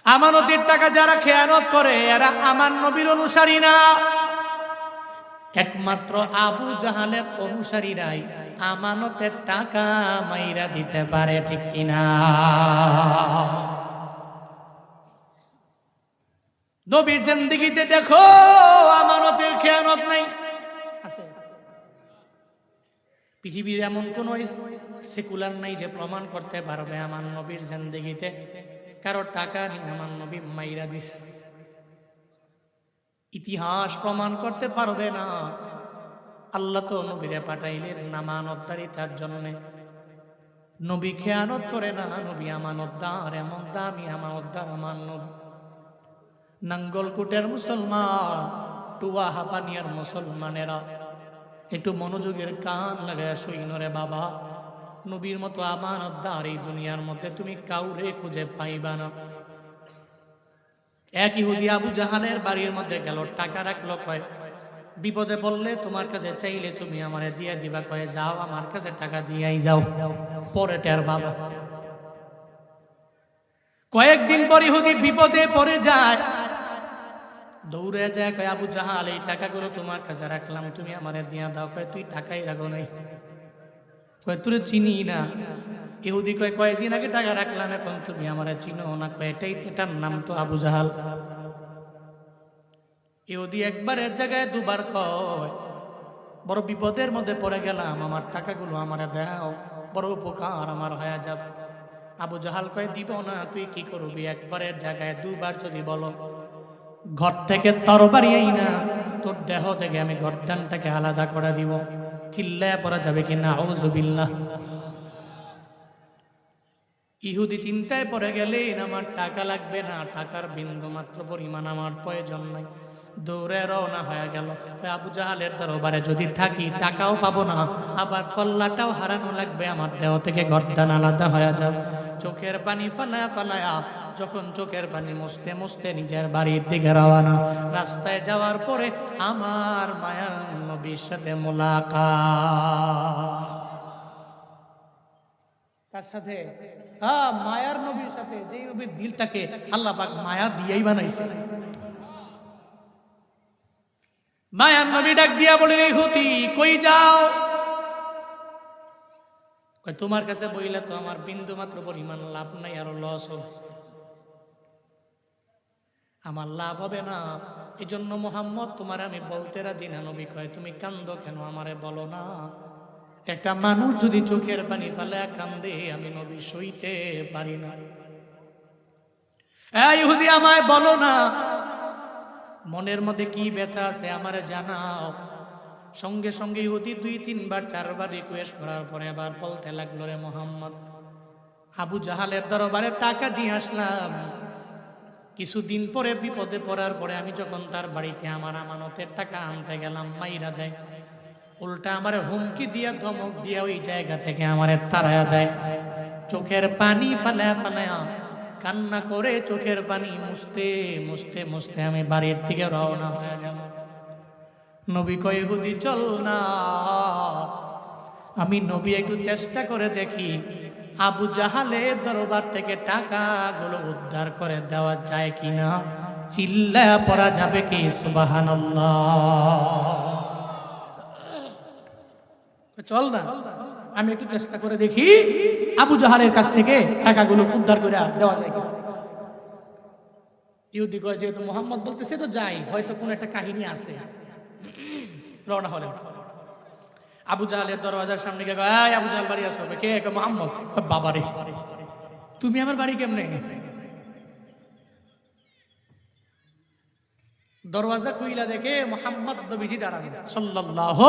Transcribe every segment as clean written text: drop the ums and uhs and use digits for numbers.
আমানতের টাকা যারা খেয়ানত করে এরা আমার নবীর অনুসারী না, একমাত্র আবু জাহালের অনুসারীরাই আমানতের টাকা মাইরা দিতে পারে, ঠিক কিনা? নবীর জিন্দেগিতে দেখো আমানতের খেয়ানত নাই। পৃথিবীর এমন কোন সেকুলার নাই যে প্রমাণ করতে পারবে আমার নবীর জিন্দেগিতে কারো টাকা নিয়ে আমার নবী মাইরা দিস। ইতিহাস প্রমাণ করতে পারবে না। আল্লাহ তো নবীরে পাঠাইলেন আমানতদারিতার জন্য। নবী খেয়ানত করে না, নবী আমানতদার, এমন দামি আমানতদার আমার নবী। নাঙ্গলকোটের মুসলমান, টুয়া হাপানিয়ার মুসলমানেরা একটু মনোযোগের কান লাগায় সইনরে বাবা, নবীর মতো আমানতদার এই দুনিয়ার মধ্যে তুমি কাউরে খুঁজে পাইবা না। এক ইহুদি আবু জাহালের বাড়ির মধ্যে গেল, টাকা রাখলো, কয় বিপদে পড়লে তোমার কাছে চাইলে তুমি আমারে দিয়ে দিবা, কয়ে যাও আমার কাছে টাকা দিয়াই যাও, পরে টের বাবা। কয়েকদিন পর ইহুদি বিপদে পড়ে যায়, দৌড়ে যায়, কয় আবু জাহাল এই টাকাগুলো তোমার কাছে রাখলাম, তুমি আমারে দিয়া দাও। কয় তুই টাকাই রাখো নাই। কয় তোরে চিনি না। ইহুদি কয় কয়েকদিন আগে টাকা রাখলাম, এখন তুমি আমারে চিনো না। কয় এটার নাম তো আবু জাহাল। ইহুদি একবারের জায়গায় দুবার কয় বড় বিপদের মধ্যে পড়ে গেলাম, আমার টাকাগুলো আমারে দাও, বড় উপকার আমার হয়ে যাবে। আবু জাহাল কয় দিব না। তুই কি করবি? একবারের জায়গায় দুবার যদি বলো, ঘর থেকে তরবারি আইনা তোর দেহ থেকে আমি গর্দানটাকে আলাদা করে দিব। চিল্লায় পড়া যাবে কি না? আউযুবিল্লাহ। ইহুদি চিন্তায় পড়ে গেলেন, আমার টাকা লাগবে না, টাকার বিন্দু মাত্র পরিমাণ আমার প্রয়োজন নাই। দৌড়ে রওনা হয়ে গেল। আবু জাহালের দরবারে যদি থাকি টাকাও পাবো না, আবার কল্লাটাও হারানো লাগবে, আমার দেহ থেকে গর্দান আলাদা হয়ে যাবে। চোখের পানি ফালায়া ফালায়া যখন চোখের পানি মুছতে মুছতে নিজের বাড়ির দিকে রওনা। রাস্তায় যাওয়ার পরে আমার মায়ার নবীর সাথে মোলাকাত। তার সাথে মায়ার নবীর সাথে, যেই নবীর দিলটাকে আল্লাহ পাক মায়া দিয়েই বানাইছে। মায়ার নবী ডাক দিয়া বলেন, ইহুদি কই যাও? কই তোমার কাছে বইলে তো আমার বিন্দু মাত্র পরিমাণ লাভ নাই, আরো লস হবে, আমার লাভ হবে না। এই জন্য মুহাম্মদ তোমার আমি বলতে রাজি না। নবী কয় তুমি কান্দো কেন? আমারে বলো না। একটা মানুষ যদি চোখের পানি ফেলে কান্দে, আমি নবী সইতে পারি না। এই ইহুদি আমায় বলো না, মনের মধ্যে কি ব্যথা আছে আমারে জানাও। সঙ্গে সঙ্গে ইহুদি 2-3 বার 4 বার রিকোয়েস্ট করার পরে আবার বলতে লাগলো, রে মুহাম্মদ, আবু জাহালের দরবারে টাকা দিয়ে আসলাম, কিছুদিন পরে বিপদে পড়ার পরে আমি যখন তার বাড়িতে আমার আমানতের টাকা আনতে গেলাম, মাইরা দেয়, উল্টা আমারে হুমকি দিয়া ধমক দিয়া ওই জায়গা থেকে আমারে তাড়ায়া দেয়। চোখের পানি ফালায়া ফালায়া কান্না করে চোখের পানি মুছতে মুছতে মুছতে আমি বাড়ির দিকে রওনা হয়ে গেল। নবী কয়, ইহুদি চল না, আমি নবী একটু চেষ্টা করে দেখি আবু জাহালের দরবার থেকে টাকাগুলো উদ্ধার করে দেওয়া যায় কিনা। চিল্লায়া পড়া যাবে কি সুবহানাল্লাহ? চল না, আমি একটু চেষ্টা করে দেখি আবু জাহালের কাছ থেকে টাকাগুলো উদ্ধার করে দেওয়া যায় কিনা। ইহুদি কয়, যেহেতু মুহাম্মদ বলতেছে তো যাই, হয়তো কোন একটা কাহিনী আছে। রওনা হলেন। আবু জাহালের দরওয়াজার সামনে গিয়ে কয়, এই আবু জাহাল বাড়ি আসো? কে? মুহাম্মদ। বাবারে, তুমি আমার বাড়ি কেমনে? দরওয়াজা খুইলা দেখে মুহাম্মদ নবীজি দাঁড়ান সাল্লাল্লাহু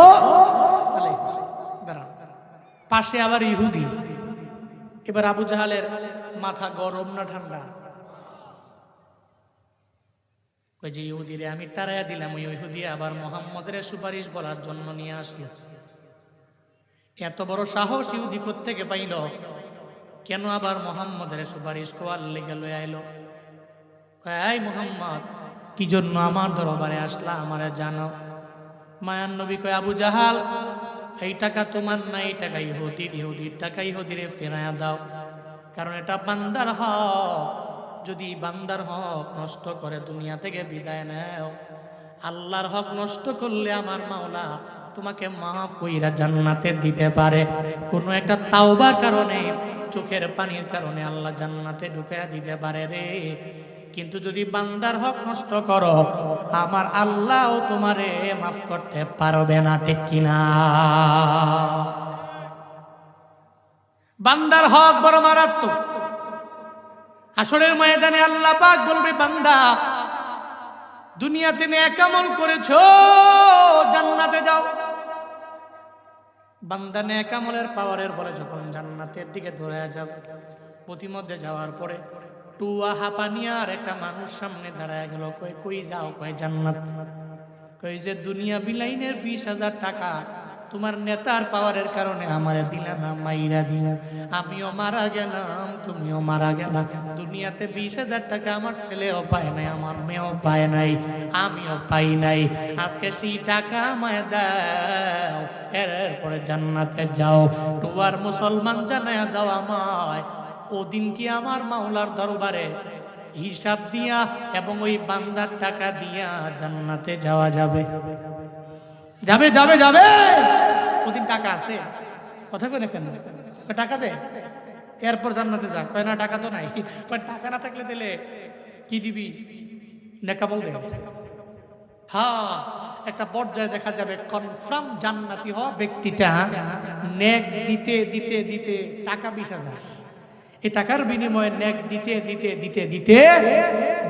আলাইহি ওয়াসাল্লাম, দাঁড়ান। পাশে আবার ইহুদি। এবার আবু জাহালের মাথা গরম না ঠান্ডা? ওই যে ইহুদিরে আমি তাড়াইয়া দিলাম, ওই ইহুদি আবার মুহাম্মদের সুপারিশ বলার জন্য নিয়ে আসলো। এত বড় সাহস ইহুদি কোত্থেকে পাইল? কেন আবার মুহাম্মদের সুপারিশ কোয়ার লেগে লয়ে আইলো? এই মুহাম্মদ, কি জন্য আমার দরবারে আসলা আমারে জানো? মায়ার নবী কয়, আবু জাহাল, এই টাকা তোমার না, এই টাকা ইহুদির। ইহুদির টাকা ইহুদিরে ফেরাইয়া দাও, কারণ এটা বান্দার হক। যদি বান্দার হক নষ্ট করে দুনিয়া থেকে বিদায় নেও, আল্লাহর হক নষ্ট করলে আমার মাওলা তোমাকে মাফ কইরা জান্নাতে দিতে পারে। কোনো একটা তাওবার কারণে, চোখের পানির কারণে আল্লাহ জান্নাতে ঢুকাইয়া দিতে পারে রে। কিন্তু যদি বান্দার হক নষ্ট করো, আমার আল্লাহও তোমারে মাফ করতে পারবে না, ঠিক কিনা? বান্দার হক বড় মারাত্মক। হাসরের ময়দানে আল্লাহ পাক বলবে, বান্দা দুনিয়াতে নেক আমল করেছো, জান্নাতে যাও। বান্দা নেক আমলের পাওয়ারের পরে যখন জান্নাতের দিকে ধরে যাবে, পথিমধ্যে যাওয়ার পরে টুয়া হাঁপানিয়ার একটা মানুষ সামনে দাঁড়ায় গেল। কই যাও? কয় জান্নাত। কই যে দুনিয়া বিলাইনের 20,000 টাকা তোমার নেতার পাওয়ারের কারণে আমারে দিলা না, মাইরা দিলা, আমিও মারা গেলাম, তুমিও মারা গেলা। দুনিয়াতে 20,000 টাকা আমার ছেলেও পায় নাই, আমার মেয়েও পায় নাই, আমিও পাই নাই। আজকে সেই টাকা আমায় দাও, এরপরে জান্নাতে যাও। টুয়ার মুসলমান জানায় দাও আমায়, ওদিন কি আমার মাওলার দরবারে হিসাব দিয়া এবং ওই বান্দার টাকা দিয়া জান্নাতে যাওয়া যাবে? যাবে যাবে যাবে। ওদিন টাকা আছে, কথা কই না কেন? টাকা দে, এরপর জান্নাতে যা। কয় না টাকা তো নাই। কয় টাকা না থাকলে দিলে কি দিবি? নেকামল দে। হ্যাঁ, একটা পর্যায়ে দেখা যাবে কনফার্ম জান্নাতি হওয়া ব্যক্তিটা নেক দিতে দিতে দিতে টাকা 20,000, এই টাকার বিনিময়ে নেক দিতে দিতে দিতে দিতে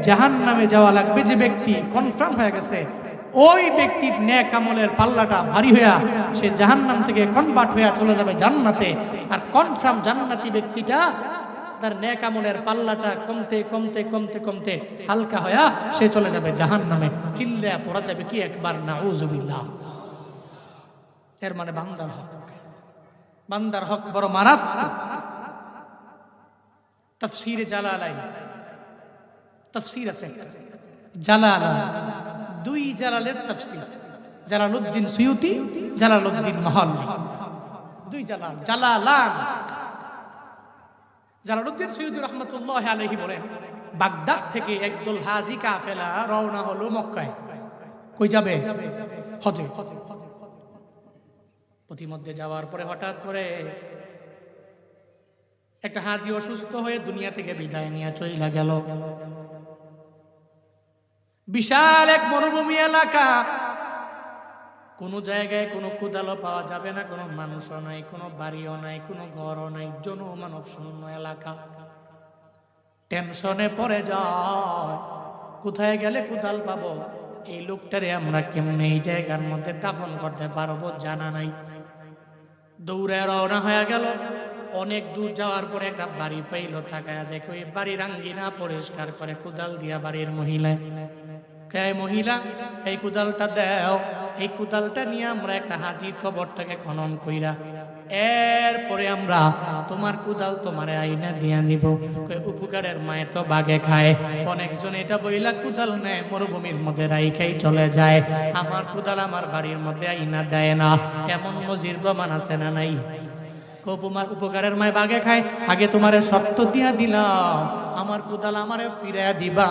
জাহান্নামে যাওয়া লাগবে। যে ব্যক্তি কনফার্ম হয়ে গেছে, ওই ব্যক্তির নেক আমলের পাল্লাটা ভারী হইয়া সে জাহান্নাম থেকে কনভার্ট হইয়া চলে যাবে জান্নাতে। আর কনফার্ম জান্নাতি ব্যক্তিটা তার নেক আমলের পাল্লাটা কমতে কমতে কমতে কমতে হালকা হইয়া সে চলে যাবে জাহান্নামে। চিল্লায়া পড়া যাবে কি একবার, নাউযুবিল্লাহ। এর মানে বান্দার হক, বান্দার হক বড় মারাত্মক। তাফসীরে জালালাইন, তাফসীর আছে একটা জালালাইন, দুই জালালের তাফসীর, জালালউদ্দিন সুয়ুতি, জালালউদ্দিন মাহল্লি, দুই জালাল, জালালান। জালালউদ্দিন সুয়ুতি রাহমাতুল্লাহি আলাইহি বলেন, বাগদাদ থেকে একদল হাজী কাফেলা রওনা হলো মক্কায়। কই যাবে? হজে। পথিমধ্যে যাওয়ার পরে হঠাৎ করে একটা হাজী অসুস্থ হয়ে দুনিয়া থেকে বিদায় নিয়ে চলে গেল। বিশাল এক মরুভূমি এলাকা, কোনো জায়গায় কোনো কোদালও পাওয়া যাবে না, কোনো মানুষও নাই, কোনো বাড়িও নাই, কোনো ঘরও নাই, জনমানব শূন্য এলাকা। টেনশনে পড়ে যায়, কোথায় গেলে কোদাল পাবো, এই লোকটারে আমরা কেমনে এই জায়গার মধ্যে দাফন করতে পারবো জানা নাই। দৌড়ে রওনা হয়ে গেল। অনেক দূর যাওয়ার পরে একটা বাড়ি পাইল, তাকায়া দেখো এই বাড়ির আঙ্গিনা পরিষ্কার করে কোদাল দিয়া বাড়ির মহিলা। মহিলা, এই কোদালটা দাও, এই কোদালটা নিয়ে আমরা একটা হাজির কবরটাকে খনন কইরা এরপরে আমরা তোমার কোদাল তোমার আইনা দিয়া দিব। উপকারের মায়ে তো বাগে খায়। অনেকজন এটা বইলা কোদাল নেয়, মরুভূমির মধ্যে রাইখাই চলে যায়। আমার কোদাল আমার বাড়ির মধ্যে আইনা দেয় না, এমন নজির প্রমাণ আছে না নাই? তোমার উপকারের মায় বাগে খায়, আগে তোমারে শর্ত দিয়া দিলাম, আমার কোদাল আমারে ফিরাইয়া দিবা,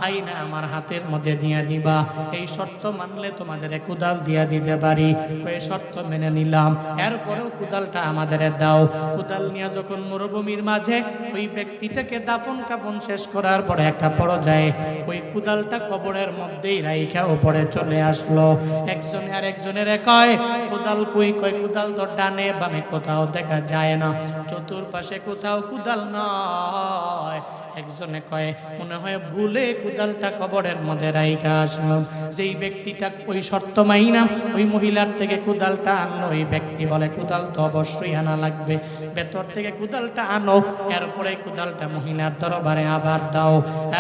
আইনা আমার হাতের মধ্যে দিয়া দিবা। এই শর্ত মানলে তোমাদের কোদাল দিয়া দিতে পারি। ওই শর্ত মেনে নিলাম, এরপরেও কোদালটা আমাদের দাও। কোদাল নিয়ে যখন মরুভূমির মাঝে ওই ব্যক্তিটাকে দাফন কাফন শেষ করার পরে একটা পর্যায়ে ওই কোদালটা কবরের মধ্যেই রাইখা উপরে চলে আসলো। একজন আর একজনের কয় কোদাল কই? কয় কোদাল তো ডানে বামে কোথাও দেখা যায় না, চতুর্পাশে কোথাও কোদাল নয়। একজনে কয় মনে হয় ভুলে কোদালটা কবরের মধ্যে রাইখা আসলাম। যেই ব্যক্তিটা ওই শর্ত মাইনা ওই মহিলার থেকে কোদালটা আনলো, ওই ব্যক্তি বলে কোদাল তো অবশ্যই আনা লাগবে, ভেতর থেকে কোদালটা আনো, এরপরে কোদালটা মহিলার দরবারে আবার দাও।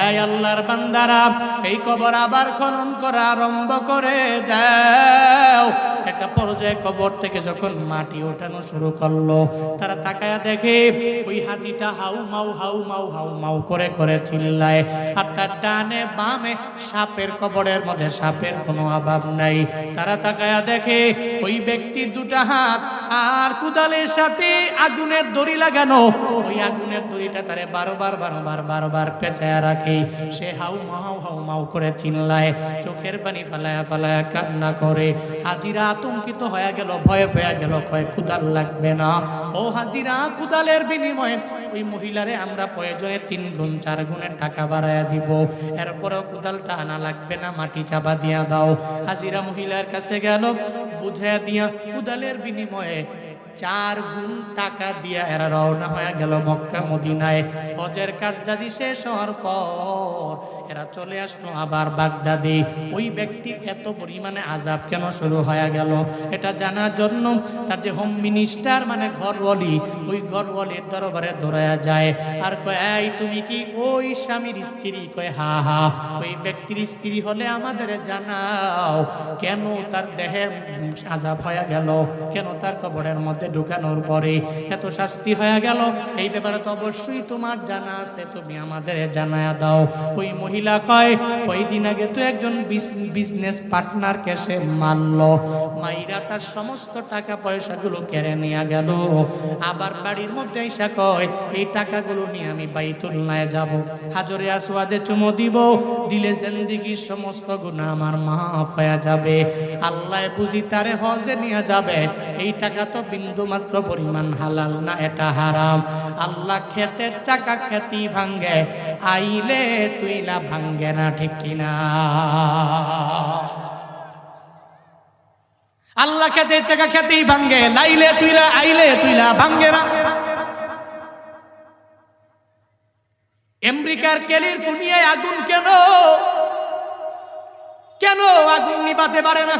এই আল্লাহর বান্দারা, এই কবর আবার খনন করা আরম্ভ করে দাও। একটা পর্যায়ে কবর থেকে যখন মাটি ওঠানো শুরু করলো, তারা তাকায়া দেখে ওই হাজিটা হাউ মাউ হাউ মাউ হাউ মাউ করে করে চিল্লায়, আর তার ডানে বামে সাপের কবরের মধ্যে সাপের কোনো অভাব নাই। তারা তাকায়া দেখে ওই ব্যক্তির দুটা হাত আর কুদালের সাথে আগুনের দড়ি লাগানো, ওই আগুনের দড়িটা তারে বারবার বারবার বারবার পেঁচায়া রাখে। সে হাউ মাউ করে চিল্লায়, চোখের পানি ফালায়া ফালায়া কান্না করে। হাজিরা আতঙ্কিত হয়ে গেল, ভয় পেয়ে গেল, কয় কুদাল লাগবে না। ও হাজিরা, কুদালের বিনিময়ে ওই মহিলারে আমরা প্রয়োজনে 3 গুণ 4 গুণের টাকা বাড়াইয়া দিব, এরপরেও কুদালটা আনা লাগবে না, মাটি চাপা দিয়া দাও। হাজিরা মহিলার কাছে গেল, বুঝাইয়া দিয়া কুদালের বিনিময়ে 4 গুণ টাকা দিয়া এরা রওনা হয়ে গেল মক্কা মদিনায়। হজের কাজ যদি শেষ হওয়ার পর এরা চলে আসলো আবার বাগদাদে। ওই ব্যক্তির এত পরিমাণে আযাব কেন শুরু হয়ে গেল এটা জানার জন্য তার যে হোম মিনিস্টার মানে ঘরওয়ালি, ওই ঘরওয়ালির দরবারে দৌড়ায়া যায় আর কয়, এই তুমি কি ওই স্বামীর স্ত্রী? কয় হা হা। ওই ব্যক্তির স্ত্রী হলে আমাদের জানাও, কেন তার দেহে আযাব হয়ে গেল, কেন তার কবরের মধ্যে ঢুকানোর পরে এত শাস্তি হয়ে গেল, এই ব্যাপারে তো অবশ্যই তোমার জানা আছে, তুমি আমাদের জানায়া দাও। ওই মহিলা কয়, কয়দিন আগে তো একজন বিজনেস পার্টনার কেসে মারলো, মাইরা তার সমস্ত টাকা পয়সাগুলো কেড়ে নিয়ে গেল। আবার বাড়ির মধ্যে এসে কয়, এই টাকাগুলো নিয়ে আমি বাইতুল্লাহে যাব, হাজরে আসওয়াদে চুমো দিব, দিলে জিন্দেগির সমস্ত গুনাহ আমার মাফ হয়ে যাবে। আল্লাহ বুঝি তারে হজে নিয়ে যাবে, এই টাকা তো বিন্দু মাত্র পরিমাণ হালাল না, এটা হারাম। আল্লাহ ক্ষেতের চাকা খেতি ভাঙ্গে, আইলে তুইলা ভাঙ্গে না, ঠিক কিনা? আল্লাহ ক্ষেতের চাকা খেতেই ভাঙ্গে, লাইলে তুইলা আইলে তুইলা ভাঙ্গে না। আমেরিকার ক্যালিফোর্নিয়ায় আগুন কেন কেন আগুন নিভাতে পারে না?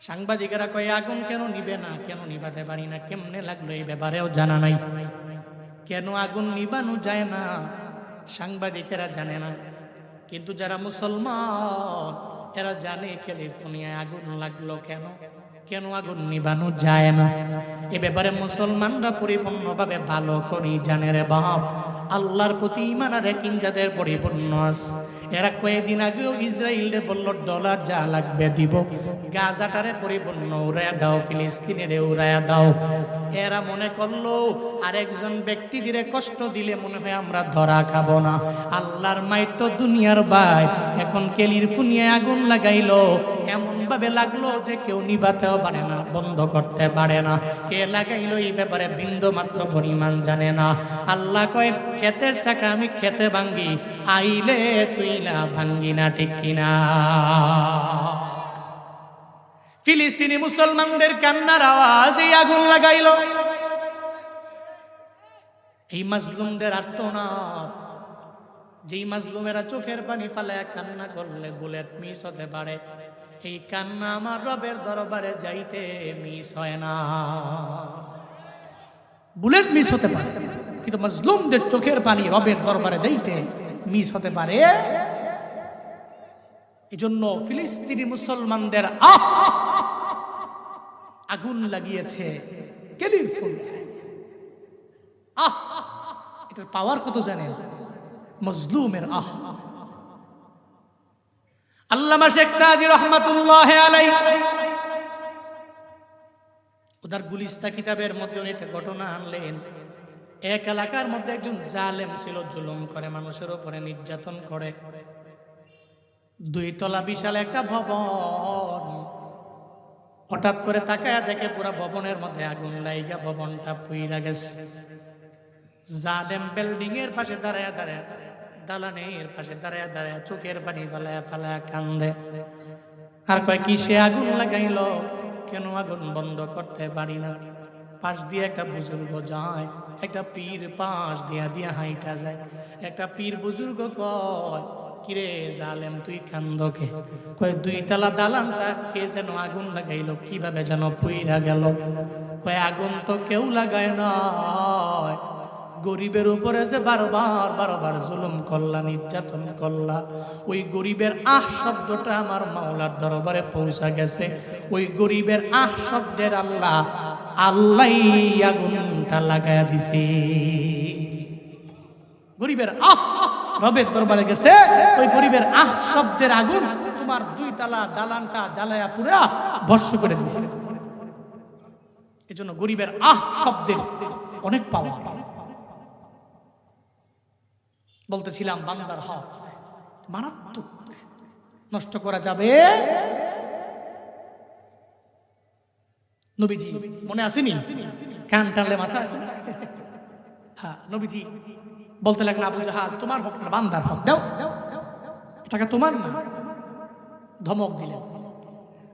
সাংবাদিকেরা কয়, আগুন কেন নিবে না, কেন নিভাতে পারি না, কেমনে লাগলো এই ব্যাপারেও জানা নাই। কেন আগুন নিবানো যায় না সাংবাদিকেরা জানে না, কিন্তু যারা মুসলমান এরা জানে ক্যালিফোর্নিয়ায় আগুন লাগলো কেন, কেন আগুন নিবানো যায় না। এ ব্যাপারে মুসলমানরা পরিপূর্ণভাবে ভালো করে জানে রে বাপ। আল্লাহর প্রতি ঈমান আর ইয়াকিন যাদের পরিপূর্ণ আছে, এরা কয়েকদিন আগেও ইসরায়েলে বলল ডলার যা লাগবে দিব, গাজাটারে পরিপূর্ণ উড়াইয়া দাও, ফিলিস্তিনের উড়াইয়া দাও। এরা মনে করলো আরেকজন ব্যক্তি দিলে কষ্ট দিলে মনে হয় আমরা ধরা খাবো না। আল্লাহর মাইট তো দুনিয়ার ভাই, এখন ক্যালিফোর্নিয়ায় আগুন লাগাইলো, এমন ভাবে লাগলো যে কেউ নিভাতেও পারে না, বন্ধ করতে পারে না। কে লাগাইলো এই ব্যাপারে বিন্দু মাত্র পরিমাণ জানে না। আল্লাহ কয়, ক্ষেতের চাকা আমি খেতে ভাঙ্গি, আইলে তুই না ভাঙ্গি না, ঠিক কিনা? ফিলিস্তিনি মুসলমানদের কান্নার আওয়াজ এই আগুন লাগাইলো। এই মাজলুমদের আর্তনাদ, যেই মাজলুমেরা চোখের পানি ফালায় কান্না করলে বুলেট মিস হতে পারে, এই কান্না আমার রবের দরবারে যাইতে মিস হয় না। বুলেট মিস হতে পারে, কিন্তু মাজলুমদের চোখের পানি রবের দরবারে যাইতে মিস হতে পারে। এজন্য ফিলিস্তিনি মুসলমানদের আগুন লাগিয়েছে ক্যালিফোর্নিয়ায়। এটার পাওয়ার কত জানেন? মজলুমের আল্লামা শেখ সাদি রহমাতুল্লাহ আলাইহি ওনার গুলিস্তা কিতাবের মধ্যে উনি একটা ঘটনা আনলেন। এক এলাকার মধ্যে একজন জালেম ছিল, জুলুম করে, মানুষের উপরে নির্যাতন করে। 2 তলা বিশাল একটা ভবন, হঠাৎ করে তাকায়া দেখে পুরা ভবনের মধ্যে আগুন লাইগা ভবনটা পুইরা গেছে। জালেম বিল্ডিং এর পাশে দাঁড়ায়া দাঁড়ায়া, দালানের পাশে দাঁড়ায়া দাঁড়ায়া চোখের পানি ফালায়া ফালায়া কান্দে আর কয়, কিসে আগুন লাগাইলো, কেন আগুন বন্ধ করতে পারি না? পাশ দিয়ে একটা বুজুর্গ যায়, একটা পীর পাশ দিয়া দিয়া হাইটা যায়। একটা পীর বুজুর্গ কয়, কিরে জালেম তুই কান্দকে? কয়, 2 তলা দালানটা কে যেন আগুন লাগাইলো, কিভাবে যেন পুইরা গেল। কয়, আগুন তো কেউ লাগায় না, গরিবের উপরে যে বারবার জুলুম করলা, নির্যাতন করলা, ওই গরিবের শব্দটা আমার মাওলার দরবারে পৌঁছা গেছে। ওই গরিবের শব্দের আল্লাহ আগুনটা লাগায়া দিছে। গরিবের আহ রবের দরবারে গেছে, ওই গরিবের আহ শব্দের আগুন তোমার 2 তলা দালানটা জ্বালায়া পুরা ভস্ম করে দিছে। এজন্য গরিবের আহ শব্দের অনেক পাওয়া। বলতেছিলাম বান্দার হক মারাত্মক, নষ্ট করা যাবে। নবীজি মনে আসেনি? কান টানলে মাথা আসে না? হ্যাঁ, নবীজি বলতে লাগলেন, আবু জাহাল তোমার হক না, বান্দার হক দাও, টাকা তোমার না। ধমক দিলেন।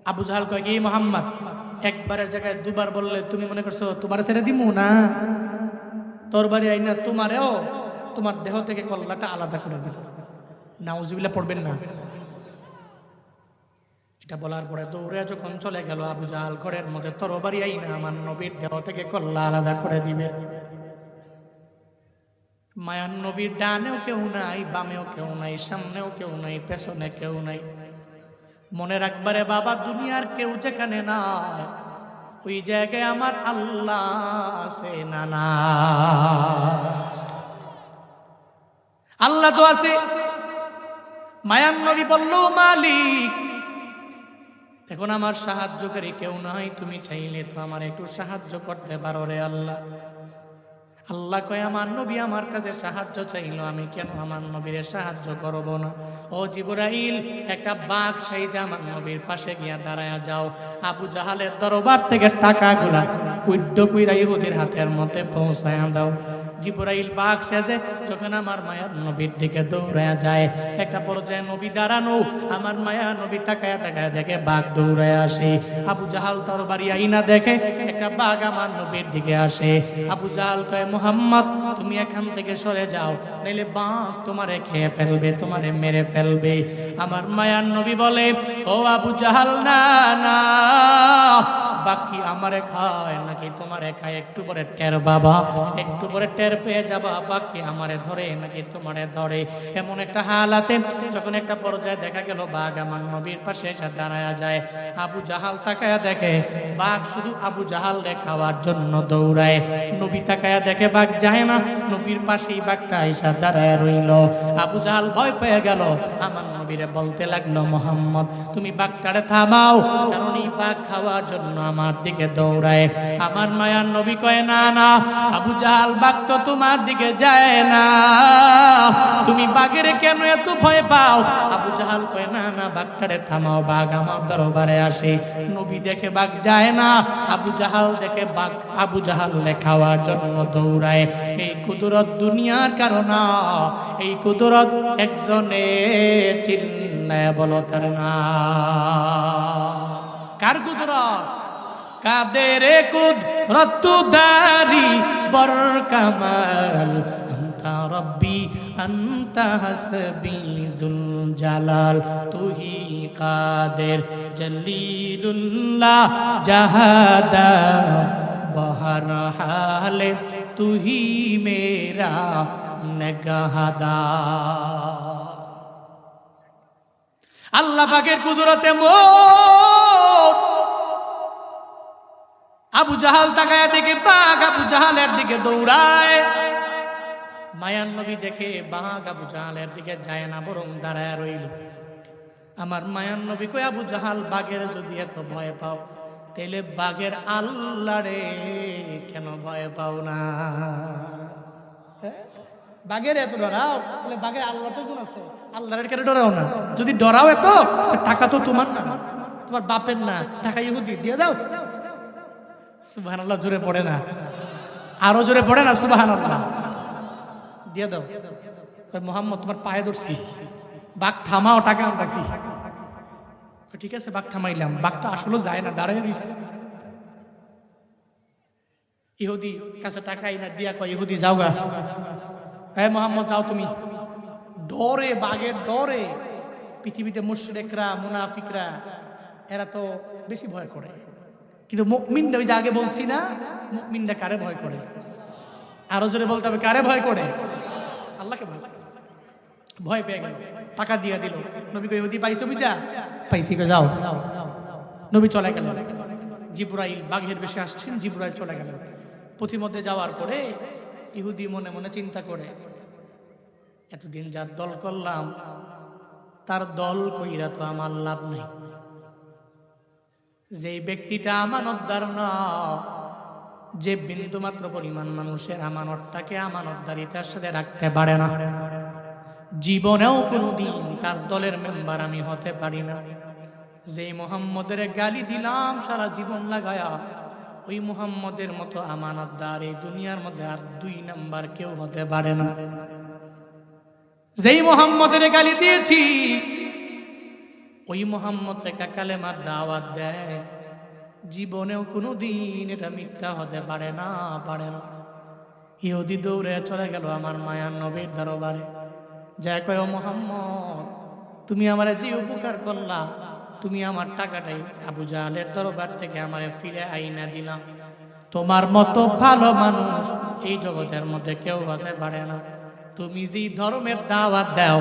আবু জাহাল কয় কি, মুহাম্মদ একবারের জায়গায় 2 বার বললে তুমি মনে করছো তোমার ছেড়ে দিমু না? তোর বাড়ি আইনা তোমারেও তোমার দেহ থেকে কল্লাটা আলাদা করে দিব। নাউজুবিল্লাহ পড়বেন না। এটা বলার পরে দৌড়ে যখন চলে গেল আবু জাহাল, ঘরের মধ্যে তরবারি আইনা আমার নবীর দেহ থেকে কল্লা আলাদা করে দিবে। মায়ান নবীর ডানেও কেউ নাই, বামেও কেউ নাই, সামনেও কেউ নাই, পেছনে কেউ নাই। মনে রাখবারে বাবা, দুনিয়ার কেউ যেখানে নাই, ওই জায়গায় আমার আল্লাহ আছে না? না, আল্লাহ তো আছে। মায়ান নবী বলল, মালিক এখন আমার সাহায্যকারী কেউ নাই, তুমি চাইলে তো আমার একটু সাহায্য করতে পারো রে আল্লাহ। আল্লাহ কয়, আমার নবী আমার কাছে সাহায্য চাইলো, আমি কেন আমার নবীর সাহায্য করব না? ও জিবরাইল, একটা বাঘ সাইজে আমার নবীর পাশে গিয়া দাঁড়ায়া যাও। আবু জাহালের দরবার থেকে টাকাগুলা উইদ্য কইরা ইহুদির হাতের মধ্যে পৌঁছায়া দাও। জিবরাইল বাঘ সেজে যখন আমার মায়ার নবীর দিকে দৌড়ায়া যায়, একটা পর্যায়ে নবী দাঁড়ানো, আমার মায়া নবী তাকায়া তাকায়া দেখে বাঘ দৌড়ায় আসে। আবু জাহাল তরবারি আইনা দেখে একটা বাঘ আমার নবীর দিকে আসে। আবু জাহাল কয়, মুহাম্মদ তুমি এখান থেকে সরে যাও, নাইলে বাঘ তোমারে খেয়ে ফেলবে, তোমারে মেরে ফেলবে। আমার মায়ার নবী বলে, ও আবু জাহাল, না না, বাকি আমারে খায় নাকি তোমারে খায় একটু পরে টের বাবা, একটু পরে টের পেয়ে যাবা, বাকি আমারে ধরে নাকি তোমারে ধরে। এমন একটা হালাতে যখন একটা পর্যায়ে দেখা গেল বাঘ আমার নবীর পাশে এসে দাঁড়ায়া যায়, আবু জাহাল তাকায়া দেখে বাঘ শুধু আবু জাহাল রে খাওয়ার জন্য দৌড়ায়। নবী তাকায়া দেখে বাঘ যায় না, নবীর পাশেই বাঘটা এসে দাঁড়ায় রইল। আবু জাহাল ভয় পেয়ে গেল, আমার নবীরে বলতে লাগলো, মুহাম্মদ তুমি বাঘটারে থামাও, কারণ এই বাঘ খাওয়ার জন্য আমার দিকে দৌড়ায়। আমার মায়ার নবী কয়, না না আবু জাহাল, বাঘ তো তোমার দিকে যায় না, তুমি বাঘের কেন এত ভয় পাও? আবু জাহাল কয়, না না বাঘটারে থামাও, বাঘ আমার দরবারে আসে। নবী দেখে বাঘ যায় না, আবু জাহাল দেখে বাঘ আবু জাহাল খাওয়ার জন্য দৌড়ায়। এই কুদরত দুনিয়ার কারণ, এই কুদরত একজনের, চিল্লায় বলো তার না। কার কুদরত? কাদের কুদরত দারি বর কামাল, আনতা রব্বি আনতা হাসবি যুল জালাল, তুহি কাদের জলিলুল্লাহ জাহাদা বহর হালে, তুহি মেরা নগাহদা। আল্লাহ পাকের কুদরতে মোট। আবু জাহাল তাকায়া দেখে বাঘ আবু জাহালের দিকে দৌড়ায়। মায়ান নবী দেখে বাঘ আবু জাহালের দিকে যায় না, বরং দাঁড়ায় রইল। আমার মায়ান নবী কই, আবু জাহাল বাঘের যদি এত ভয় পাও, তাহলে বাঘের আল্লাহ রে কেন ভয় পাও না? বাঘের এত ডরাও, তাহলে বাঘের আল্লাহ তো গুণ আছে, আল্লাহর কেন ডরাও না? যদি ডরাও এত, টাকা তো তোমার না, তোমার বাপের না, টাকা ইহুদি দিয়ে দাও। সুবহানাল্লাহ জোরে পড়ে না? আরো জোরে পড়ে না সুবহানাল্লাহ? দিয়ে দাও। মুহাম্মদ তোমার পায়ে ধরছি, বাঘ থামাও, টাকা আনতাছি। ঠিক আছে বাঘ থামাইলাম, বাঘটা আসলে যায় না, দাঁড়ায় রইছে। ইহুদি কাছে টাকাই না দিয়া কয়, ইহুদি যাও গা, হ্যাঁ মুহাম্মদ যাও তুমি। ডরে, বাঘের ডরে। পৃথিবীতে মুশরিকরা মুনাফিকরা এরা তো বেশি ভয় করে, কিন্তু মুমিনরা, ওই যে আগে বলছি না, মুমিনরা কারে ভয় করে? আরো জোরে বলতে হবে, কারে ভয় করে? আল্লাহকে ভয় করে। ভয় পেয়ে গেল, টাকা দিয়ে দিল। নবী কই, ইহুদি পাইছো বুঝা? পাইছি, যাও। নবী চলে গেল। জিবরাইল বাঘের বেশে আসছেন, জিবরাইল চলে গেল। পথিমধ্যে যাওয়ার পরে ইহুদি মনে মনে চিন্তা করে, এতদিন যার দল করলাম তার দল কইরা তো আমার লাভ নেই। যেই ব্যক্তিটা আমানতদার না, যে বিন্দু মাত্র পরিমাণ মানুষের আমানতটাকে আমানতদারিতার সাথে রাখতে পারে না, জীবনেও কোনোদিন তার দলের মেম্বার আমি হতে পারি না। যেই মুহাম্মদের গালি দিলাম সারা জীবন লাগায়া, ওই মুহাম্মদের মতো আমানতদার এই দুনিয়ার মধ্যে আর 2 নাম্বার কেউ হতে পারে না। যেই মুহাম্মদের গালি দিয়েছি, ওই মুহাম্মদ একটা কালেমার দাওয়াত দেয়, জীবনেও কোনোদিন এটা মিথ্যা হতে পারে না, পারে না। ইহুদি দৌড়ে চলে গেল আমার মায়ার নবীর দরবারে, যা কয়, ও মুহাম্মদ, তুমি আমারে যে উপকার করলা, তুমি আমার টাকাটাই আবু জাহালের দরবার থেকে আমারে ফিরে আইনা দিলাম। তোমার মতো ভালো মানুষ এই জগতের মধ্যে কেউ হতে পারে না। তুমি যে ধর্মের দাওয়াত দাও,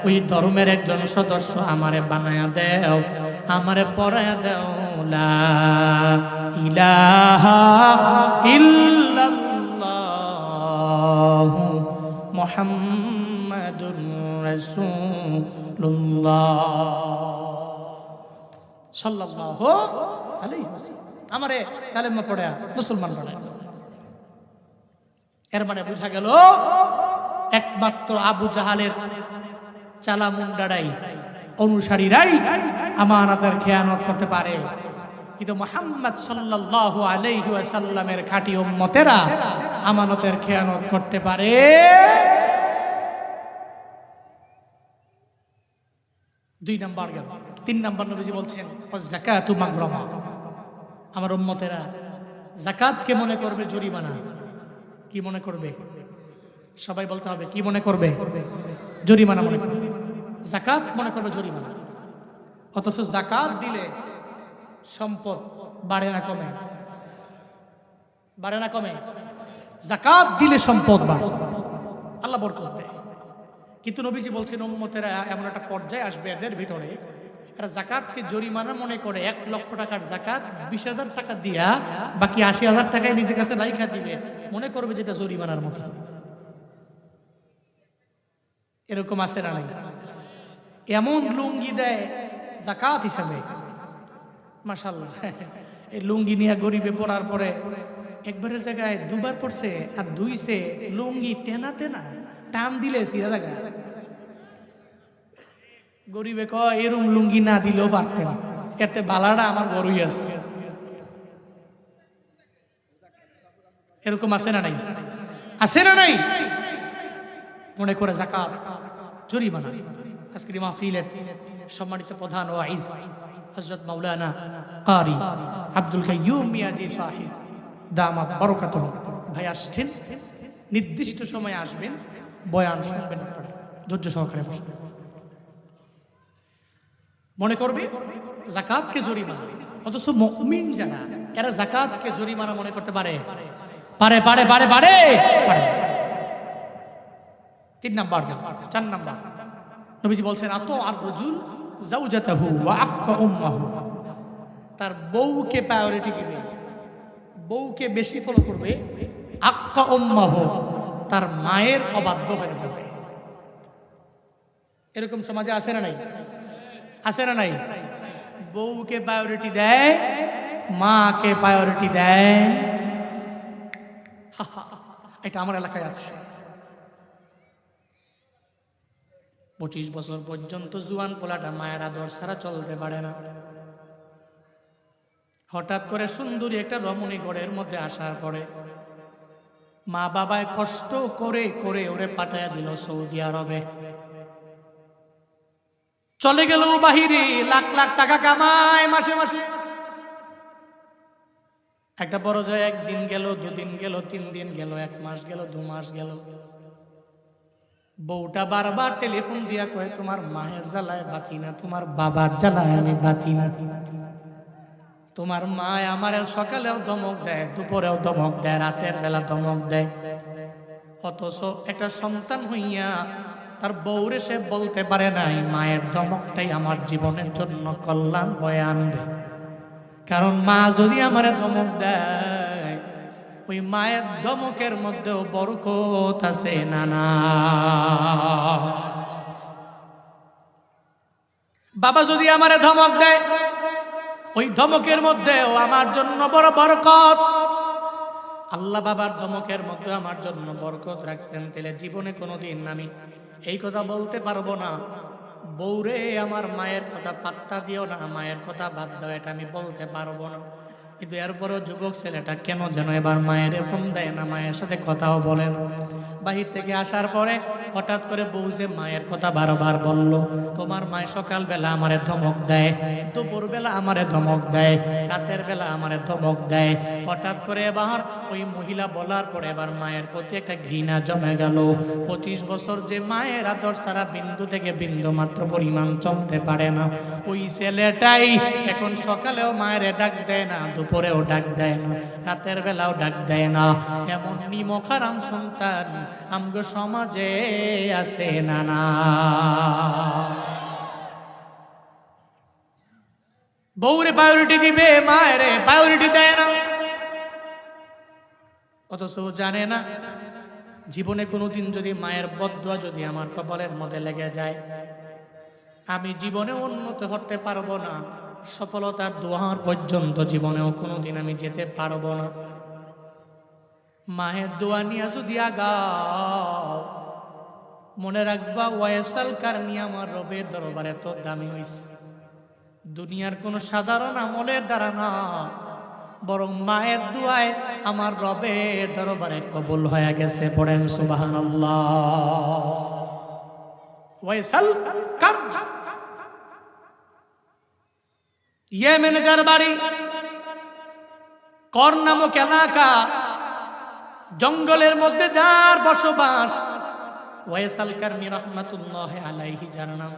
ওই ধর্মের একজন সদস্য আমারে বানায়া দাও, আমারে পড়ায়া দাও লা ইলাহা ইল্লাল্লাহু মুহাম্মাদুর রাসূলুল্লাহ সাল্লাল্লাহু আলাইহি ওয়াসাল্লাম। আমারে কালেমা পড়া মুসলমান বানায়। এর মানে বোঝা গেল একমাত্র আবু জাহালের চালামুন্ডারাই, অনুসারীরাই আমানতের খেয়ানত করতে পারে, কিন্তু মুহাম্মদ সাল্লাল্লাহু আলাইহি ওয়াসাল্লামের খাঁটি উম্মতেরা আমানতের খেয়ানত করতে পারে। 2 নাম্বার গেল। 3 নাম্বার নবীজি বলছেন, যাকাতু মাগরামা। আমার উম্মতেরা যাকাতকে মনে করবে জরিমানা। কি মনে করবে? সবাই বলতে হবে, কি মনে করবে? জরিমানা মনে করবে। যাকাত মনে করবে জরিমানা। অথচ যাকাত দিলে সম্পদ বাড়ে না কমে? বাড়ে না কমে? যাকাত দিলে সম্পদ বাড়ে, আল্লাহ বরকত দেয়। কিন্তু নবীজি বলছেন, উম্মতেরা এমন একটা পর্যায়ে আসবে এদের ভিতরে, এরা যাকাতকে জরিমানা মনে করে 1 লক্ষ টাকার যাকাত 20,000 টাকা দিয়া বাকি 80,000 টাকায় নিজের কাছে রাইখা দিবে, মনে করবে যেটা জরিমানার মতো। এরকম আছে না নাই? এমন লুঙ্গি দেয় যাকাত হিসাবে, মাশাআল্লাহ। এই লুঙ্গি নিয়ে গরিবে পড়ার পরে একবারের জায়গায় 2 বার পড়ছে, আর 2 লুঙ্গি তেনা তেনা টান দিলে সিরা জায়গা। গরিবে কয়, এরম লুঙ্গি না দিলেও পারতেন, এতে বালাটা আমার বড়ই আছে। এরকম আছে না নাই? আছে না নাই? মনে করে যাকাত জরিমানা। আজকের মাহফিলের সম্মানিত প্রধান ওয়াইজ হযরত মাওলানা কারি আব্দুল কাইয়ুম মিয়াজি সাহেব দামাত বরকাতুহু ভাই আসছেন। নির্দিষ্ট সময়ে আসবেন, বয়ান শুনবেন, ধৈর্য সহকারে বসবেন। মনে করবে যাকাতকে জরিমানা, অথচ মুমিন যারা, এরা যাকাতকে জরিমানা মনে করতে পারে? পারে পারে পারে পারে পারে। 3 নাম্বার। 4 নাম্বার নবীজি বলছেন, আতো আর রাজুল যাওজাতাহু ওয়া আক্কা উম্মাহু। তার বউকে প্রায়োরিটি দিবে, বউকে বেশি ফলো করবে। আক্কা উম্মাহু, তার মায়ের অবাধ্য হয়ে যাবে। এরকম সমাজে আছে না নাই? আছে না নাই? বউকে প্রায়োরিটি দেয়, মাকে প্রায়োরিটি দেয়। এটা আমার এলাকায় আছে। 25 বছর পর্যন্ত জুয়ান পোলাটা মায়ের আদর ছাড়া চলতে পারে না। হঠাৎ করে সুন্দরী একটা রমণী ঘরের মধ্যে আসার পরে মা বাবায় কষ্ট করে করে ওরে পাঠায়া দিল সৌদি আরবে। চলে গেল বাহিরে, লাখ লাখ টাকা কামায় মাসে মাসে। একটা বড় যায়, 1 দিন গেল, 2 দিন গেল, 3 দিন গেল, 1 মাস গেল, 2 মাস গেল। বউটা বারবার টেলিফোন দিয়া কয়, তোমার মায়ের জ্বালায় বাঁচি না, তোমার বাবার জ্বালায় আমি বাঁচি না। তোমার মা আমার সকালেও ধমক দেয়, দুপুরেও ধমক দেয়, রাতের বেলা ধমক দেয়। অথচ একটা সন্তান হইয়া তার বউরে সে বলতে পারে নাই, মায়ের ধমকটাই আমার জীবনের জন্য কল্যাণ বয়ে আনবে। কারণ মা যদি আমারে ধমক দেয়, ওই মায়ের ধমকের মধ্যেও বরকত আছে না না? বাবা যদি আমারে ধমক দেয়, ওই ধমকের মধ্যেও আমার জন্য বড় বরকত। আল্লাহ বাবার ধমকের মধ্যে আমার জন্য বরকত রাখছেন। তাহলে জীবনে কোনোদিন আমি এই কথা বলতে পারবো না, বউরে আমার মায়ের কথা পাত্তা দিও না, মায়ের কথা বাদ দাও, এটা আমি বলতে পারবো না। কিন্তু এরপরেও যুবক ছেলেটা কেন যেন এবার মায়ের ফোন দেয় না, মায়ের সাথে কথাও বলে না। বাহির থেকে আসার পরে হঠাৎ করে বউ যে মায়ের কথা বারবার বলল, তোমার মায় সকালবেলা আমারে ধমক দেয়, দুপুর বেলা আমারে ধমক দেয়, রাতের বেলা আমারে ধমক দেয়। হঠাৎ করে এবার ওই মহিলা বলার পরে এবার মায়ের প্রতি একটা ঘৃণা জমে গেল। 25 বছর যে মায়ের আদর সারা বিন্দু থেকে বিন্দু মাত্র পরিমাণ চলতে পারে না, ওই ছেলেটাই এখন সকালেও মায়ের ডাক দেয় না, দুপুরেও ডাক দেয় না, রাতের বেলাও ডাক দেয় না। এমন নিমখারাম সন্তান আমগো সমাজে আছে না না? বউরে প্রায়োরিটি দিবে, মায়ের প্রায়োরিটি দেয় না। অথচ জানে না জীবনে কোনোদিন যদি মায়ের বদদুয়া যদি আমার কপালের মধ্যে লেগে যায়, আমি জীবনে উন্নত হতে পারবো না, সফলতার দোয়ার পর্যন্ত জীবনেও কোনোদিন আমি যেতে পারবো না। মায়ের দোয়া নিয়ে যদি আগাও, মনে রাখবা ওয়াইসাল কারণী আমার রবের দরবারে এত দামি হইছে, দুনিয়ার কোন সাধারণ আমলের দ্বারা না, বরং মায়ের দোয়ায় আমার রবের দরবারে কবুল হয়ে গেছে। পড়েন সুবহানাল্লাহ। ওয়াইসাল কারণী ইয়েমেনের বাড়ি, কর নামক এলাকা, জঙ্গলের মধ্যে যার বসবাস, ওয়াইসাল কারণী রাহমাতুল্লাহি আলাইহি যার নাম।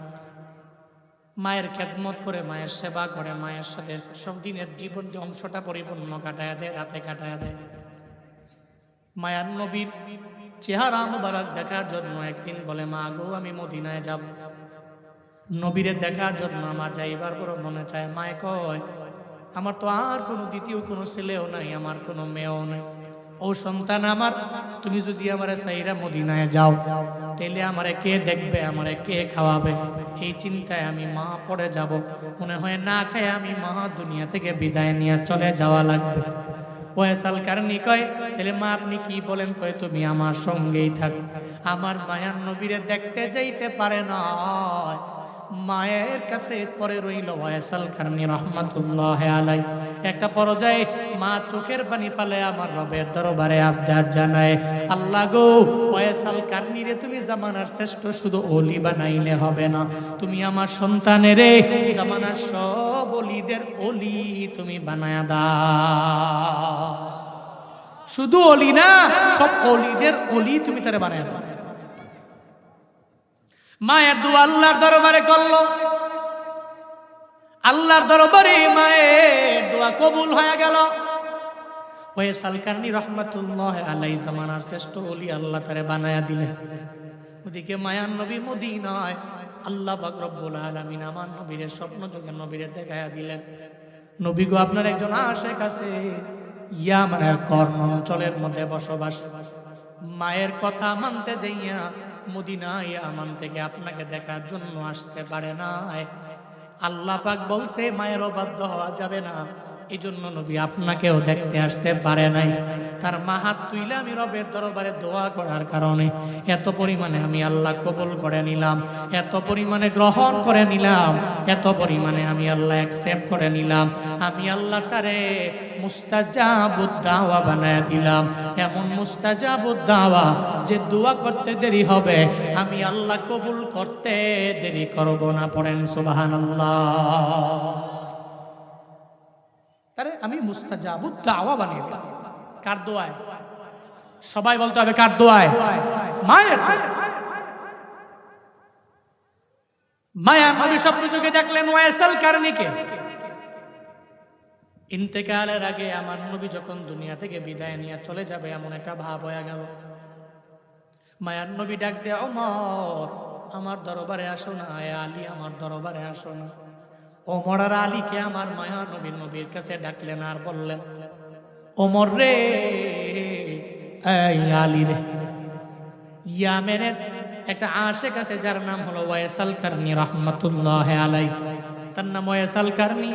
মায়ের খেদমত করে, মায়ের সেবা করে, মায়ের সাথে সব দিনের জীবন অংশটা পরিপূর্ণ কাটায় দেয়, রাতে কাটায় দেয়। মায়ার নবীর চেহারা মুবারক দেখার জন্য একদিন বলে, মা গো আমি মদিনায় যাব, নবীরে দেখার জন্য আমার যাইবার বড় মনে চায়। মায় কয়, আমার তো আর কোনো দ্বিতীয় কোনো ছেলেও নাই, আমার কোনো মেয়েও নাই। ও সন্তান আমার, তুমি যদি আমারে সাইরা মদিনায় যাও, তাইলে আমারে কে দেখবে, আমারে কে খাওয়াবে? এই চিন্তায় আমি মা পড়ে যাব, মনে হয় না খায় আমি মা দুনিয়া থেকে বিদায় নিয়ে চলে যাওয়া লাগবে। ওয়াইসাল কারণী কয়, তাহলে মা আপনি কি বলেন? কয়, তুমি আমার সঙ্গেই থাক। আমার মায়ার নবীরে দেখতে যাইতে পারে না, মায়ের কাছে পরে রইল ওয়াইসাল কারণী রাহমাতুল্লাহি আলাইহি। একটা পর্যায়ে মা চোখের পানি ফেলে আমার রবের দরবারে আবদার জানায়, আল্লাহ গো, ওয়াইসাল কারণীরে তুমি জামানার শ্রেষ্ঠ শুধু ওলি বানাইলে হবে না, তুমি আমার সন্তানের জামানার সব ওলিদের ওলি তুমি বানায়া দাও। শুধু ওলি না, সব ওলিদের ওলি তুমি তারে বানায়া দাও। মায়ের দোয়া আল্লাহর দরবারে করলো, আল্লাহর দরবারে মায়ের দোয়া কবুল হয়ে গেল। ওয়াইসাল কারণী রাহমাতুল্লাহি আলাইহি জামানার শ্রেষ্ঠ ওলি আল্লাহ তারে বানায়া দিলেন। ওদিকে মায়ার নবী মদিনায়, আল্লাহ পাক রব্বুল আলামিন আমার নবীর স্বপ্ন যোগে নবীর দেখায়া দিলেন, নবী গো আপনার একজন আশেক আছে, ইয়ামানের কর্ণ অঞ্চলের মধ্যে বসবাস, মায়ের কথা মানতে যাইয়া মদিনায় ইয়ামান থেকে আপনাকে দেখার জন্য আসতে পারে না। আল্লাহ পাক বলছে মায়ের অবাধ্য হওয়া যাবে না, এই জন্য নবী আপনাকেও দেখতে আসতে পারে নাই। তার মা হাত তুইলে আমি রবের দরবারে দোয়া করার কারণে এত পরিমাণে আমি আল্লাহ কবুল করে নিলাম, এত পরিমাণে গ্রহণ করে নিলাম, এত পরিমাণে আমি আল্লাহ অ্যাকসেপ্ট করে নিলাম। আমি আল্লাহ তারে মুস্তাজাবুদ দাওয়া বানায় দিলাম, এমন মুস্তাজাবুদ দাওয়া যে দোয়া করতে দেরি হবে, আমি আল্লাহ কবুল করতে দেরি করব না। পড়েন সুবহানাল্লাহ। তারে আমি মুস্তাজাবুদ দাওয়া বানিয়ে দিলাম। কার দোয়ায়? সবাই বলতে হবে কার দোয়ায়? মায়ের। মায়া নবী স্বপ্ন যুগে দেখলেন ওয়াইসাল কারণীকে। ইন্তেকালের আগে আমার নবী যখন দুনিয়া থেকে বিদায় নিয়ে চলে যাবে, এমন একটা ভাব হয়ে গেল। মায়ার নবী ডাক দেয়, ওমর আমার দরবারে আসো না, আলী আমার দরবারে আসো না। ওমর আর আলীকে আমার মায়া নবীর কাছে ডাকলেন আর বললেন, ওমর রে এই আলী রে, ইয়ামেনের একটা আশেক আছে যার নাম হলো ওয়াইস আল কারনি রাহমাতুল্লাহ আলাই। তার নাম ওয়াইস আল কারনি।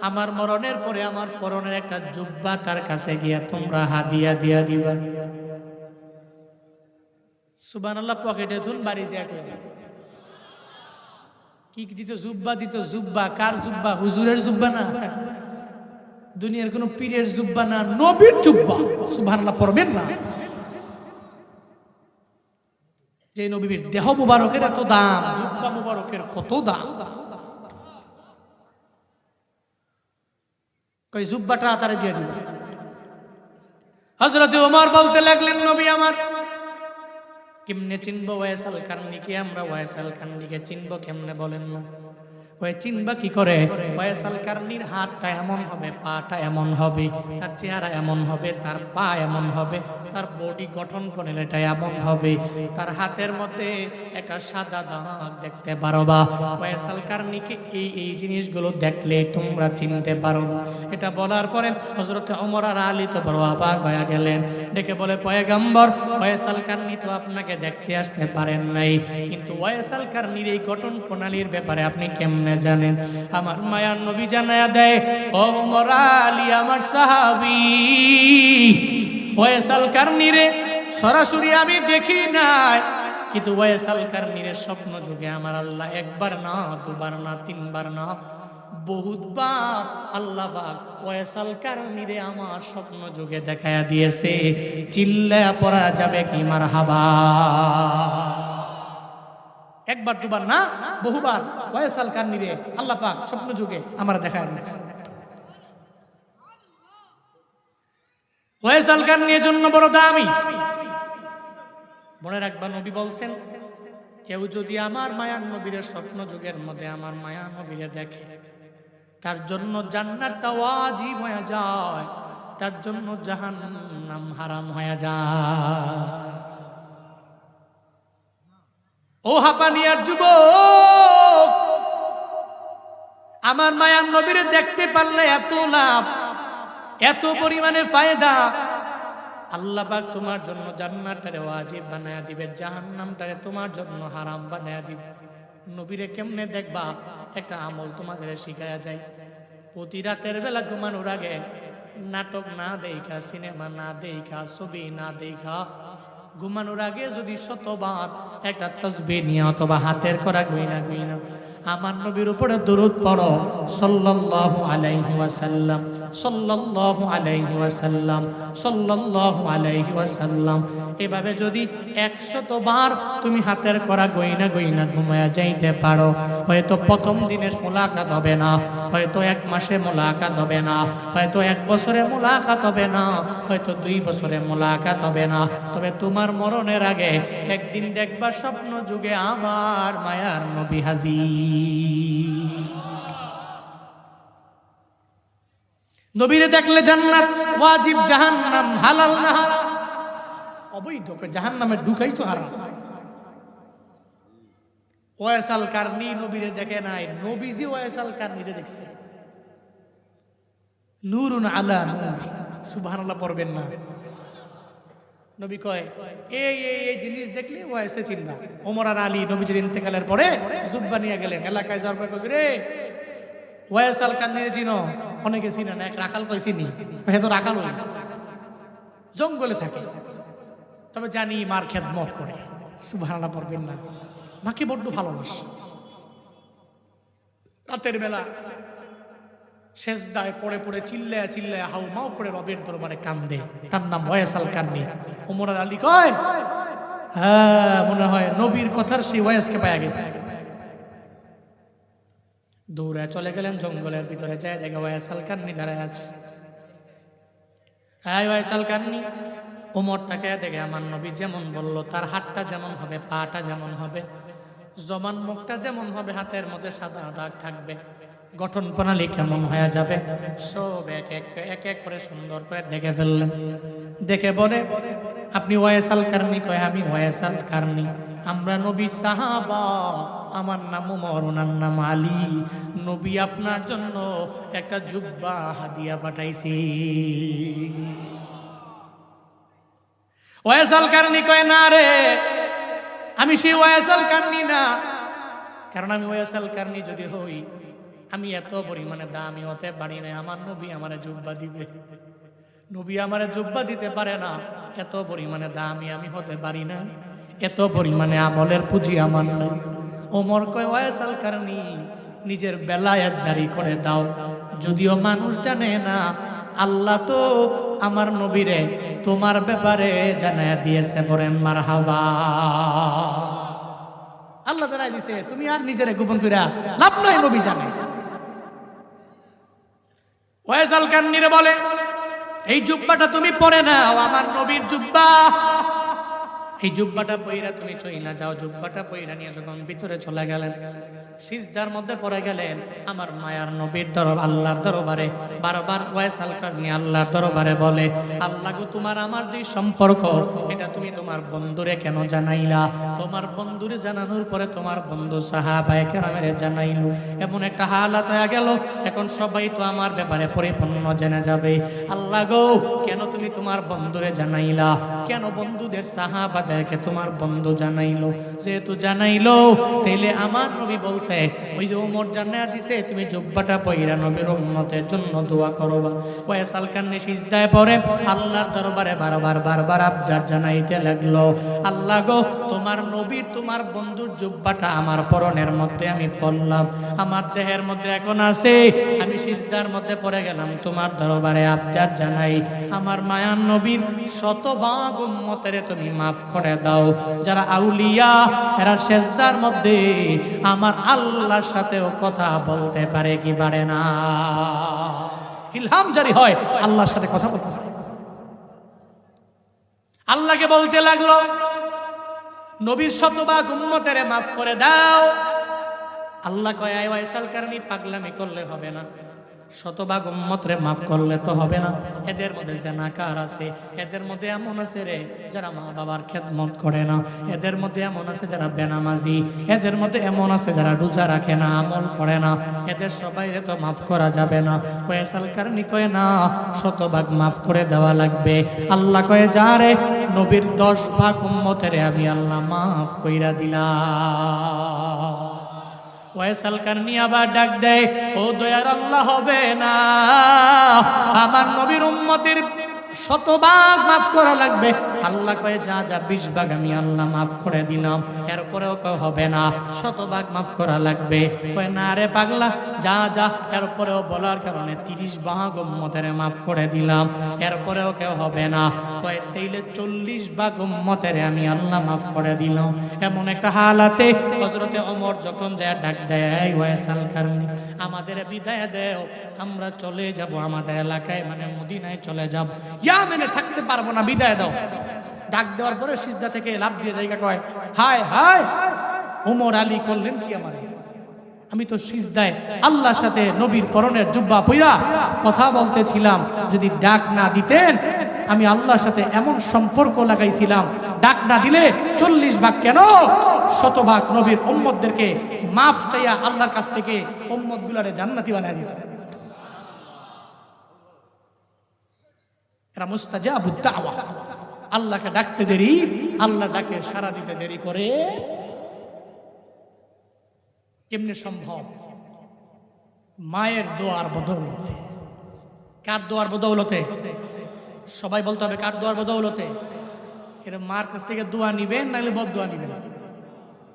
আমার মরণের পরে আমার পরনের একটা জুব্বা তার কাছে গিয়া তোমরা হাদিয়া দিয়া দিবা। সুবহানাল্লাহ। পকেটে ধুন বাড়ি যায় কি দিত? জুব্বা দিত। জুব্বা কার জুব্বা? হুজুরের জুব্বা না, দুনিয়ার কোন পীরের জুব্বা না, নবীর জুব্বা। সুবহানাল্লাহ পড়বেন না? যে নবীর দেহ মুবারকের এত দাম, জুব্বা মুবারকের কত দাম। কই জুব্বাটা তারে দিয়ে দিল। হযরত ওমর বলতে লাগলেন, নবী আমার কেমনে চিনবো ওয়াইস আল কারনিকে? আমরা ওয়াইস আল কারনিকে চিনবো কেমনে বলেন না? ওই চিনবা কি করে? ওয়াইস আল কারনির হাতটা এমন হবে, পাটা এমন হবে, তার চেহারা এমন হবে, তার পা এমন হবে, তার বডি গঠন এটা এমন হবে, তার হাতের মধ্যে একটা সাদা দাগ দেখতে পারবা। ওয়াইস আল কারনিকে এই জিনিসগুলো দেখলে তোমরা চিনতে পারবা। এটা বলার পরে হযরত ওমর আর আলী তো বড় অবাক হয়ে গেলেন। ডেকে বলে, পয়গম্বর, ওয়াইস আল কারনি তো আপনাকে দেখতে আসতে পারেন নাই, কিন্তু ওয়াইস আল কারনির এই গঠন প্রণালীর ব্যাপারে আপনি কেমনে জানেন? আমার মায়ার নবী জানায়া দেয়, ও ওমর আলী আমার সাহাবী, ওয়াইস আল কারনিরে সরাসরি আমি দেখি নাই, কিন্তু ওয়াইস আল কারনিরে স্বপ্ন যুগে আমার আল্লাহ একবার না, দুবার না, তিনবার না, বহুতবার আল্লাহ পাক ওয়াইস আল কারনিরে আমার স্বপ্ন যুগে দেখায়া দিয়েছে। চিল্লায়া পড়া যাবে কি মারহাবা? একবার দুবার না, বহুবার ওয়াইস আল কারনিরে আল্লাহ পাক স্বপ্ন যুগে আমার দেখায়া দিয়েছে। ওয়াইস আল কারনির জন্য বড় দামি। মনে রাখবা, নবী বলছেন, কেউ যদি আমার মায়ার নবীর স্বপ্ন যুগের মধ্যে আমার মায়ার নবীরে দেখে, তার জন্য জান্নাতটা ওয়াজিব হয়ে যায়, তার জন্য জাহান্নাম হারাম হয়ে যায়। ও হাপানিয়ার যুবক, আমার মায়ার নবীরে দেখতে পারলে এত লাভ, এত পরিমাণে ফায়দা। আল্লাহ পাক তোমার জন্য জান্নাতটারে ওয়াজিব বানায়া দিবে, জাহান্নামটারে তোমার জন্য হারাম বানায়া দিবে। নবীরে কেমনে দেখবা? একটা আমল তোমাদের শিখায়া যায়। প্রতি রাতের বেলা ঘুমানোর আগে নাটক না দেখা, সিনেমা না দেখা, ছবি না দেখা, ঘুমানোর আগে যদি 100বার একটা তাসবিহ নিয়ে অথবা হাতের করা গইনা আমার নবীর উপরে দরুদ পড়ো, সাল্লাল্লাহু আলাইহি ওয়াসাল্লাম, সাল্লাল্লাহু আলাইহি ওয়াসাল্লাম, সাল্লাল্লাহু আলাইহি ওয়াসাল্লাম। এভাবে যদি 100 বার তুমি হাতের করা গইনা ঘুমায়া যাইতে পারো, হয়তো প্রথম দিনে মোলাকাত হবে না, হয়তো 1 মাসে মোলাকাত হবে না, হয়তো 1 বছরে মোলাকাত হবে না, হয়তো 2 বছরে মোলাকাত হবে না, তবে তোমার মরণের আগে একদিন দেখবা স্বপ্ন যুগে আমার মায়ার নবী হাজির। নবীরে দেখলে জান্নাত ওয়াজিব, জাহান্নাম হালাল না হারাম? অবৈধ। জাহান্নামে ঢুকাই তো হারাম। ওয়াইস আল কারনি নবীরে দেখে নাই, নবীজি ওয়াইস আল কারনিরে দেখছে। নূরুন আলা নূর। সুবহানাল্লাহ পড়বেন না? নবী কয়, এই জিনিস দেখলে ওয়াইসে চিনবা। ওমর আর আলী নবীজির ইন্তেকালের পরে জুব্বা নিয়ে গেলেন, এলাকায় যাওয়ার পর কই রে ওয়াইস আল কারনিরে চিনো? অনেকে চিনে না, এক রাখাল কই চিনি। তো রাখাল ওই জঙ্গলে থাকে, তবে জানি মার খেদমত করে। সুবহানাল্লাহ পড়বেন না? মাকে বড্ড ভালোবাসে। রাতের বেলা সেজদায় পড়ে চিল্লায়া হাউ মাউ করে বাবের দরবারে কান্দে। তার নাম ওয়াইস আল কারনি। ওমর আর আলী কয়, হ্যাঁ মনে হয় নবীর কথার সেই ওয়াইসকে পাওয়া গেছে। দৌড়ে চলে গেলেন জঙ্গলের ভিতরে, যায় দেখে ওয়াইস আল কারনি দাঁড়ায় আছে। হ্যাঁ ওয়াইস আল কারনি। ওমরটাকে দেখে আমার নবী যেমন বলল, তার হাতটা যেমন হবে, পাটা যেমন হবে, জবান মুখটা যেমন হবে, হাতের মধ্যে সাদা দাগ থাকবে, গঠন প্রণালী কেমন হয়ে যাবে, সব এক এক করে সুন্দর করে দেখে ফেললেন। দেখে বলে, আপনি ওয়াইস আল কারনি? কয়, আমি ওয়াইস আল কারনি। আমরা নবী সাহাবা, আমার নাম ওমর, ওনার নাম আলী। নবী আপনার জন্য একটা জুব্বা হাদিয়া পাঠাইছি। ওয়াইসাল কারনি কয় না রে, আমি সেই ওয়াইসাল কারনি না, কারণ আমি ওয়াইসাল কারনি যদি হই আমি এত পরিমাণে দামি হতে পারি না, আমার নবী আমারে জুব্বা দিবে, নবী আমারে জুব্বা দিতে পারে না, এত পরিমাণে দামি আমি হতে পারি না, এত পরিমাণে আমলের পুঁজি আমার না। ওমর কয় ওয়াইসাল কারনি নিজের বেলায়াত জারি করে দাও, যদিও মানুষ জানে না, আল্লাহ তো আমার নবীরে তোমার ব্যাপারে জানায়া দিয়েছে, বলেন মারহাবা। আল্লাহ জানাই দিছে, তুমি আর নিজেরে গোপন কইরা লাভ নাই, নবী জানে। ওয়াইসাল কারনিরে বলে এই জুব্বাটা তুমি পরে নাও, আমার নবীর জুব্বা, এই জুব্বাটা পইরা তুমি চইলা যাও। জুব্বাটা পইরা নিয়ে যখন ভিতরে চলে গেলেন, সিজদার মধ্যে পড়ে গেলেন, আমার মায়ার নবীর আল্লাহর দরবারে বারবার ওয়াইসাল কারনি আল্লাহর দরবারে বলে, আল্লাহ গো, তোমার আমার যে সম্পর্ক, এটা তুমি তোমার বন্ধুরে কেন জানাইলা? তোমার বন্ধুরে জানানোর পরে তোমার বন্ধু সাহাবায়ে কেরামের জানাইলো, এমন একটা হালাত হয়ে গেল, এখন সবাই তো আমার ব্যাপারে পরিপূর্ণ জেনে যাবে। আল্লাহ গো, কেন তুমি তোমার বন্ধুরে জানাইলা? কেন বন্ধুদের সাহাবাদেরকে তোমার বন্ধু জানাইলো? যেহেতু জানাইলো, তাইলে আমার নবী বলছে, ওই যে ওমর জানায়া দিছে, তুমি জুব্বাটা পইরা নবীর উম্মতের জন্য দোয়া করবা। ওয়াইসাল কারনি সিজদায় পড়ে আল্লাহর দরবারে বারবার আবদার জানাইতে লাগলো, আল্লাহ গো, তোমার নবীর তোমার বন্ধুর জুব্বাটা আমার পরনের মধ্যে আমি পড়লাম, আমার দেহের মধ্যে এখন আছে, আমি সিজদার মধ্যে পড়ে গেলাম, তোমার দরবারে আবদার জানাই, আমার মায়ার নবীর শতভাগ উম্মতের তুমি মাফ করে দাও। যারা আউলিয়া, এরা সিজদার মধ্যে আমার আল্লাহর সাথেও কথা বলতে পারে কি পারে না? ইলহাম জারি হয়, আল্লাহর সাথে কথা বলতে পারে। আল্লাহকে বলতে লাগলো, নবীর শতভাগ উম্মতের মাফ করে দাও। আল্লাহ কয়, আয় ওয়াইসাল কারনি, পাগলামি করলে হবে না, শতভাগ উম্মতরে মাফ করলে তো হবে না। এদের মধ্যে জানাকার আছে, এদের মধ্যে এমন আছে রে যারা মা বাবার খেদমত করে না, এদের মধ্যে এমন আছে যারা বেনামাজি, এদের মধ্যে এমন আছে যারা রোজা রাখে না, আমল করে না, এদের সবাই তো মাফ করা যাবে না। ওয়াইসাল কারনি কয় না, শতভাগ মাফ করে দেওয়া লাগবে। আল্লাহ কয়, যা রে, নবীর 10 ভাগ উম্মতেরে আমি আল্লাহ মাফ কইরা দিলাম। ওয়াইসাল কারনি আবার ডাক দেয়, ও দয়ার আল্লাহ, হবে না, আমার নবীর উম্মতের শতভাগ মাফ করা লাগবে। আল্লাহ কয়ে, যা 20 ভাগ আমি আল্লাহ মাফ করে দিলাম। এরপরেও কয় হবে না, শতভাগ মাফ করা লাগবে। কয়, না রে পাগলা, যা এরপরেও বলার কারণে 30 ভাগ উম্মতের মাফ করে দিলাম, এরপরেও কেউ হবে না। কয়, তাইলে 40 ভাগ উম্মতের আমি আল্লাহ মাফ করে দিলাম। এমন একটা হালাতে হযরতে ওমর যখন যায় ডাক দেয়, ওয়াইসাল কারনি, আমাদের বিদায় দেও, আমরা চলে যাব আমাদের এলাকায়, মানে মদিনায় চলে যাব, ইয়ামেনে থাকতে পারবো না, বিদায় দাও। ডাক দেওয়ার পরে সিজদা থেকে লাফ দিয়ে জায়গা কয়, হায় হায়, ওমর আলী করলেন কি আমারে? আমি তো সিজদায় আল্লাহর সাথে নবীর পরনের জুব্বা পইরা কথা বলতেছিলাম, যদি ডাক না দিতেন, আমি আল্লাহর সাথে এমন সম্পর্ক লাগাইছিলাম, ডাক না দিলে 40 ভাগ কেন, শতভাগ নবীর উম্মতদেরকে মাফ চাইয়া আল্লাহর কাছ থেকে উম্মতগুলারে জান্নাতি বানায় দিতেন। এরা মুস্তাজাবুদ দাওয়া, আল্লাহকে ডাকতে দেরি, আল্লাহ ডাকে সাড়া দিতে দেরি করে। কেমনে সম্ভব? মায়ের দোয়ার বদৌলতে। কার দোয়ার বদৌলতে? সবাই বলতে হবে, কার দোয়ার বদৌলতে? এরা মার কাছ থেকে দোয়া নিবেন, নাহলে বদ দোয়া নিবেন।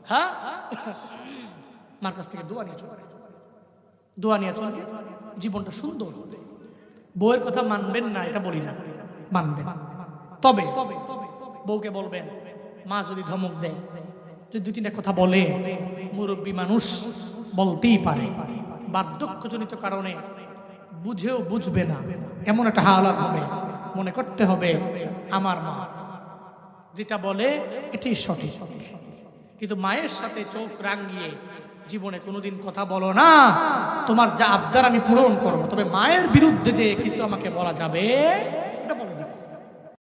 হ্যাঁ, মার কাছ থেকে দোয়া নিয়ে চলবে, দোয়া নিয়ে চলবে, জীবনটা সুন্দর হবে। বউয়ের কথা মানবেন না এটা বলি না, মানবেন। তবে বউকে বলবেন, মা যদি ধমক দেয়, যদি 2-3টা কথা বলে, মুরব্বী মানুষ বলতেই পারে, বার্ধক্যজনিত কারণে বুঝেও বুঝবে না, এমন একটা হালাত হবে, মনে করতে হবে আমার মা যেটা বলে এটাই সঠিক। কিন্তু মায়ের সাথে চোখ রাঙিয়ে জীবনে কোনোদিন কথা বলো না, তোমার যা আবদার আমি পূরণ করবো, তবে মায়ের বিরুদ্ধে যে কিছু আমাকে বলা যাবে